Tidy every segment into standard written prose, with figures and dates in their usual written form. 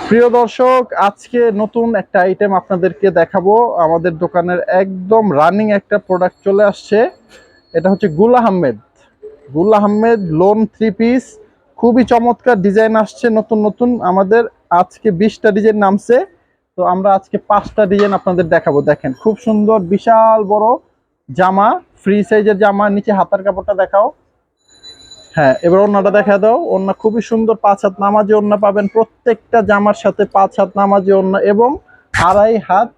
প্রিয় দর্শক, আজকে নতুন একটা আইটেম আপনাদেরকে দেখাবো। আমাদের দোকানের একদম রানিং একটা প্রোডাক্ট চলে আসছে। এটা হচ্ছে গুল আহমেদ। গুল আহমেদ লোন 3 পিস, খুবই চমৎকার ডিজাইন আসছে নতুন নতুন। আমাদের আজকে 20টা ডিজাইন নামছে, তো আমরা আজকে 5টা ডিজাইন আপনাদের দেখাবো। দেখেন খুব সুন্দর বিশাল বড় জামা, ফ্রি সাইজের জামা। নিচে হাতার কাপড়টা দেখাও। হ্যাঁ, এবার ওড়নাটা দেখা দাও। ওড়না খুবই সুন্দর, 5 হাত নামাজি ওড়না পাবেন প্রত্যেকটা জামার সাথে। 5 হাত নামাজি ওড়না এবং 2.5 হাত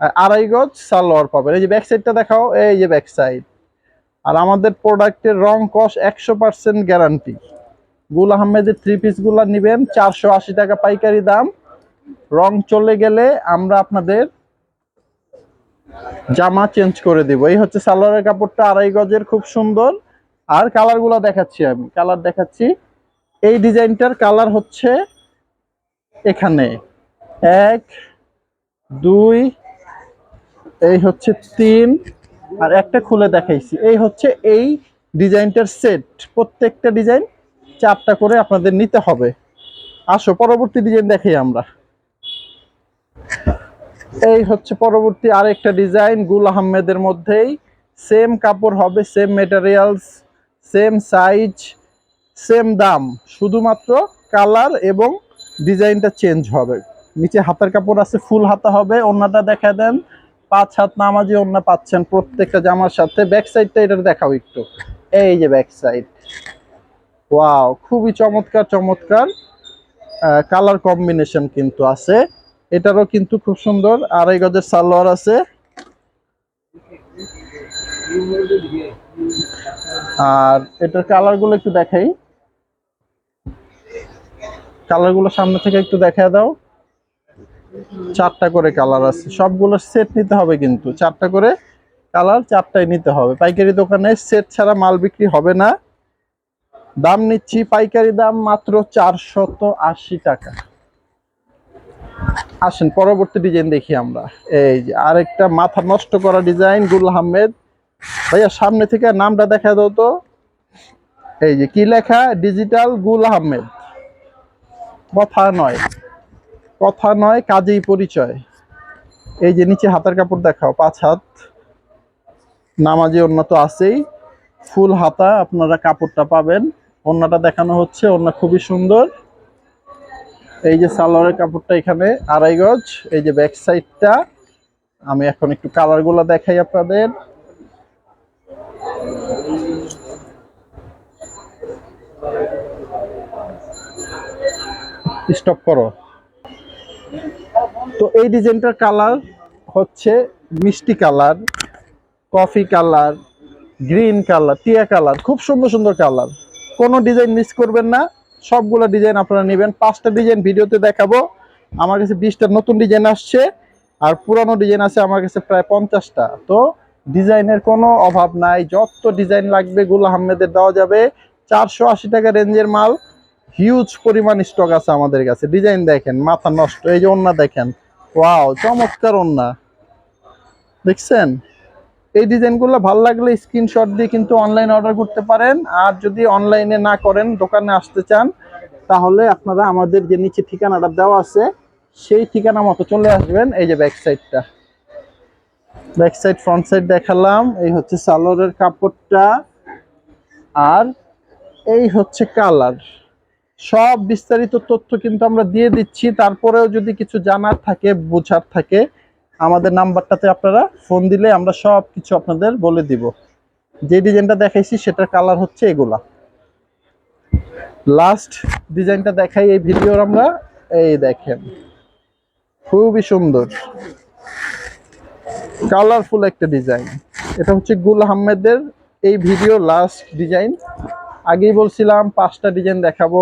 2.5 গজ সালোয়ার পাবেন। এই যে ব্যাক সাইডটা দেখাও, এই যে ব্যাক সাইড। আর আমাদের প্রোডাক্টের রং কস 100% গ্যারান্টি। গুল আহমেদের 3 পিস গুলা নিবেন 480 টাকা পাইকারি দাম। রং চলে গেলে আমরা আপনাদের জামা চেঞ্জ করে দিব। এই হচ্ছে সালোয়ারের কাপড়টা, 2.5 গজের, খুব সুন্দর। আর কালার গুলা দেখাচ্ছি, আমি কালার দেখাচ্ছি। এই ডিজাইনটার কালার হচ্ছে এখানে 1 2, এই হচ্ছে 3, আর একটা খুলে দেখাইছি। এই হচ্ছে এই ডিজাইনটার সেট। প্রত্যেকটা ডিজাইন 4টা করে আপনাদের নিতে হবে। আসো পরবর্তী ডিজাইন দেখাই আমরা। এই হচ্ছে পরবর্তী আরেকটা ডিজাইন গুল আহমেদের মধ্যেই। সেম কাপড় হবে, same materials, same size, same দাম, শুধুমাত্র কালার এবং ডিজাইনটা চেঞ্জ হবে। নিচে হাতার কাপড় আছে, ফুল হাতা হবে। ওড়নাটা দেখা দেন, 5 হাত নামাজি ওড়না পাচ্ছেন প্রত্যেকটা জামার সাথে। ব্যাক সাইডটা এটা দেখাও একটু। এই যে ব্যাক সাইড, ওয়াও, খুবই চমৎকার চমৎকার কালার কম্বিনেশন কিন্তু আছে। এটারও কিন্তু খুব সুন্দর 2.5 গজের সালোয়ার আছে। আর এটার কালার গুলো একটু দেখাই। কালার গুলো সামনে থেকে একটু দেখা দাও। 4টা করে কালার আছে, সবগুলো সেট নিতে হবে কিন্তু। 4টা করে কালার, 4টাই নিতে হবে। পাইকারি দোকানে সেট ছাড়া মাল বিক্রি হবে না। দাম নিচ্ছি পাইকারি দাম মাত্র 480 টাকা। আসেন পরবর্তী ডিজাইন দেখি আমরা। এই যে আরেকটা মাথা নষ্ট করা ডিজাইন, গুল আহমেদ। ভাইয়া সামনে থেকে নামটা দেখা দাও তো। এই যে কি লেখা, ডিজিটাল গুল আহমেদ। কথা নয়, কথা নয়, কাজেই পরিচয়। এই যে নিচে হাতার কাপড় দেখাও, 5 হাত নামাজি ওড়না তো আছেই, ফুল হাতা আপনারা কাপড়টা পাবেন। ওড়নাটা দেখানো হচ্ছে, ওড়না খুবই সুন্দর। এই যে সালোয়ারের কাপড়টা এখানে 2.5 গজ। এই যে ব্যাক সাইডটা। আমি এখন একটু কালার গুলা দেখাই আপনাদের। স্টপ করো। তো এই ডিজাইনটার কালার হচ্ছে মিষ্টি colour, coffee colour, green colour, টিয়া কালার, খুব সুন্দর সুন্দর কালার। কোনো ডিজাইন মিস করবেন না, সবগুলো ডিজাইন আপনারা নেবেন। 5টা ডিজাইন ভিডিওতে দেখাবো। আমার কাছে 20টা নতুন ডিজাইন আসছে, আর পুরানো ডিজাইন আছে আমার কাছে প্রায় 50টা। তো ডিজাইনের কোনো অভাব নাই, যত ডিজাইন লাগবে গুল আহমেদের দেওয়া যাবে। 480 টাকা রেঞ্জের মাল, হিউজ পরিমাণ স্টক আছে আমাদের কাছে। ডিজাইন দেখেন, মাথা নষ্ট। এই যে ওড়না দেখেন, ওয়াও, চমৎকার ওড়না, দেখছেন? এই ডিজাইনগুলো ভালো লাগলে স্ক্রিনশট দিয়ে কিন্তু অনলাইন অর্ডার করতে পারেন। আর যদি অনলাইনে না করেন, দোকানে আসতে চান, তাহলে আপনারা আমাদের যে নিচে ঠিকানাটা দেওয়া আছে সেই ঠিকানা মতো চলে আসবেন। এই যে ব্যাক সাইডটা, ব্যাক সাইড ফ্রন্ট সাইড দেখালাম। এই হচ্ছে সালোয়ারের কাপড়টা, আর এই হচ্ছে কালার। সব বিস্তারিত তথ্য কিন্তু আমরা দিয়ে দিচ্ছি। তারপরেও যদি কিছু জানার থাকে, বোঝার থাকে, আমাদের নাম্বারটাতে আপনারা ফোন দিলে আমরা সব কিছু আপনাদের বলে দিব। যে ডিজাইনটা দেখাইছি সেটার কালার হচ্ছে এগুলা। লাস্ট ডিজাইনটা দেখাই এই ভিডিওর আমরা। এই দেখেন, খুবই সুন্দর কালারফুল একটা ডিজাইন। এটা হচ্ছে গুল আহমেদের এই ভিডিও লাস্ট ডিজাইন। আগেই বলছিলাম 5টা ডিজাইন দেখাবো।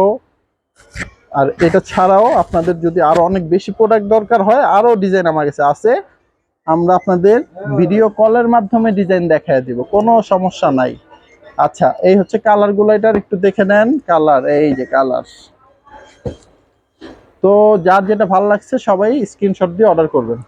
আর এটা ছাড়াও আপনাদের যদি আরো অনেক বেশি প্রোডাক্ট দরকার হয়, আরো ডিজাইন আমার কাছে আছে। আমরা আপনাদের ভিডিও কলের মাধ্যমে ডিজাইন দেখায় দিব, কোনো সমস্যা নাই। আচ্ছা, এই হচ্ছে কালার গুলো, এটার একটু দেখে নেন কালার। এই যে কালার, তো যার যেটা ভালো লাগছে সবাই স্ক্রিনশট দিয়ে অর্ডার করবেন।